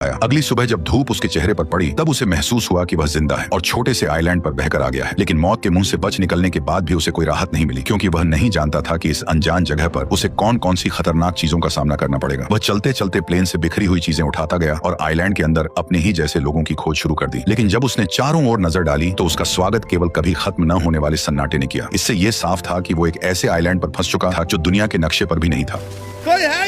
आया। अगली सुबह जब धूप उसके चेहरे पर पड़ी तब उसे महसूस हुआ कि वह जिंदा है और छोटे से आइलैंड पर बहकर आ गया है। लेकिन मौत के मुंह से बच निकलने के बाद भी उसे कोई राहत नहीं मिली, क्योंकि वह नहीं जानता था कि इस अनजान जगह पर उसे कौन कौन सी खतरनाक चीजों का सामना करना पड़ेगा। वह चलते चलते प्लेन से बिखरी हुई चीजें उठाता गया और आइलैंड के अंदर अपने ही जैसे लोगों की खोज शुरू कर दी। लेकिन जब उसने चारों ओर नजर डाली तो उसका स्वागत केवल कभी खत्म न होने वाले सन्नाटे ने किया। इससे यह साफ था कि वो एक ऐसे आइलैंड पर फंस चुका था जो दुनिया के नक्शे पर भी नहीं था। कोई है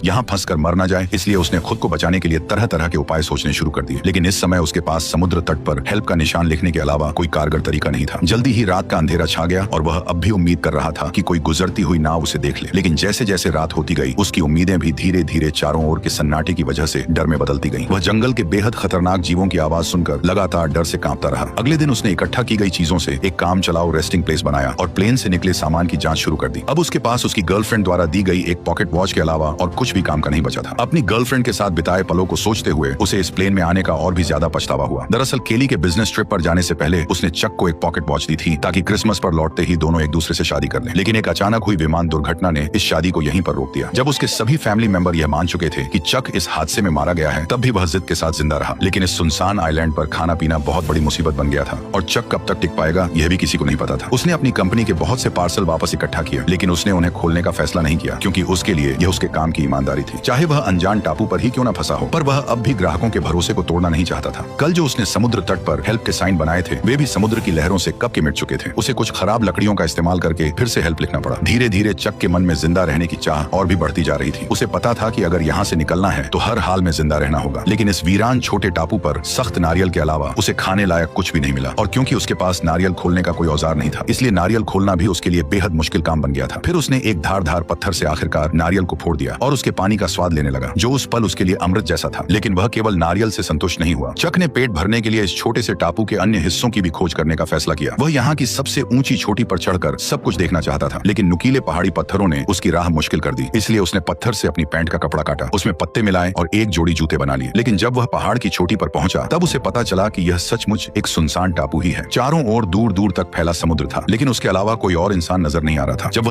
यहाँ फंसकर मर न जाए, इसलिए उसने खुद को बचाने के लिए तरह तरह के उपाय सोचने शुरू कर दिए। लेकिन इस समय उसके पास समुद्र तट पर हेल्प का निशान लिखने के अलावा कोई कारगर तरीका नहीं था। जल्दी ही रात का अंधेरा छा गया और वह अब भी उम्मीद कर रहा था कि कोई गुजरती हुई नाव उसे देख ले। लेकिन जैसे जैसे रात होती गई उसकी उम्मीदें भी धीरे धीरे चारों ओर के सन्नाटे की वजह से डर में बदलती गई। वह जंगल के बेहद खतरनाक जीवों की आवाज सुनकर लगातार डर से कांपता रहा। अगले दिन उसने इकट्ठा की गई चीजों से एक काम चलाओ रेस्टिंग प्लेस बनाया और प्लेन से निकले सामान की जांच शुरू कर दी। अब उसके पास उसकी गर्लफ्रेंड द्वारा दी गई एक पॉकेट वॉच के अलावा और कुछ भी काम का नहीं बचा था। अपनी गर्लफ्रेंड के साथ बिताए पलों को सोचते हुए उसे इस प्लेन में आने का और भी ज्यादा पछतावा हुआ। दरअसल केली के बिजनेस ट्रिप पर जाने से पहले उसने चक को एक पॉकेट वॉच दी थी ताकि क्रिसमस पर लौटते ही दोनों एक दूसरे से शादी कर लें। लेकिन एक अचानक हुई विमान दुर्घटना ने इस शादी को यहीं पर रोक दिया। जब उसके सभी फैमिली मेंबर यह मान चुके थे कि चक इस हादसे में मारा गया है, तब भी वह जिद के साथ जिंदा रहा। लेकिन इस सुनसान आइलैंड पर खाना पीना बहुत बड़ी मुसीबत बन गया था और चक कब तक टिक पाएगा यह भी किसी को नहीं पता था। उसने अपनी कंपनी के बहुत से पार्सल वापस इकट्ठा किए, लेकिन उसने उन्हें खोलने का फैसला नहीं किया, क्योंकि उसके लिए यह उसके काम की ईमानदारी थी। चाहे वह अनजान टापू पर ही क्यों न फंसा हो, पर वह अब भी ग्राहकों के भरोसे को तोड़ना नहीं चाहता था। कल जो उसने समुद्र तट पर हेल्प के साइन बनाए थे वे भी समुद्र की लहरों से कब के मिट चुके थे। उसे कुछ खराब लकड़ियों का इस्तेमाल करके फिर से हेल्प लिखना पड़ा। धीरे धीरे चक के मन में जिंदा रहने की चाह और भी बढ़ती जा रही थी। उसे पता था कि अगर यहाँ से निकलना है तो हर हाल में जिंदा रहना होगा। लेकिन इस वीरान छोटे टापू पर सख्त नारियल के अलावा उसे खाने लायक कुछ भी नहीं मिला, और क्योंकि उसके पास नारियल खोलने का कोई औजार नहीं था, इसलिए नारियल खोलना भी उसके लिए बेहद मुश्किल काम बन गया था। फिर उसने एक धारदार पत्थर से आखिरकार नारियल को फोड़ दिया और उसके पानी का स्वाद लेने लगा, जो उस पल उसके लिए अमृत जैसा था। लेकिन वह केवल नारियल से संतुष्ट नहीं हुआ। चक ने पेट भरने के लिए इस छोटे से टापू के अन्य हिस्सों की भी खोज करने का फैसला किया। वह यहाँ की सबसे ऊंची चोटी पर चढ़कर सब कुछ देखना चाहता था, लेकिन नुकीले पहाड़ी पत्थरों ने उसकी राह मुश्किल कर दी। इसलिए उसने पत्थर से अपनी पैंट का कपड़ा काटा, उसमें पत्ते मिलाए और एक जोड़ी जूते बना लिए। लेकिन जब वह पहाड़ की चोटी पर पहुंचा तब उसे पता चला कि यह सचमुच एक सुनसान टापू ही है। चारों ओर दूर दूर तक फैला समुद्र था, लेकिन उसके अलावा कोई और इंसान नजर नहीं आ रहा था। जब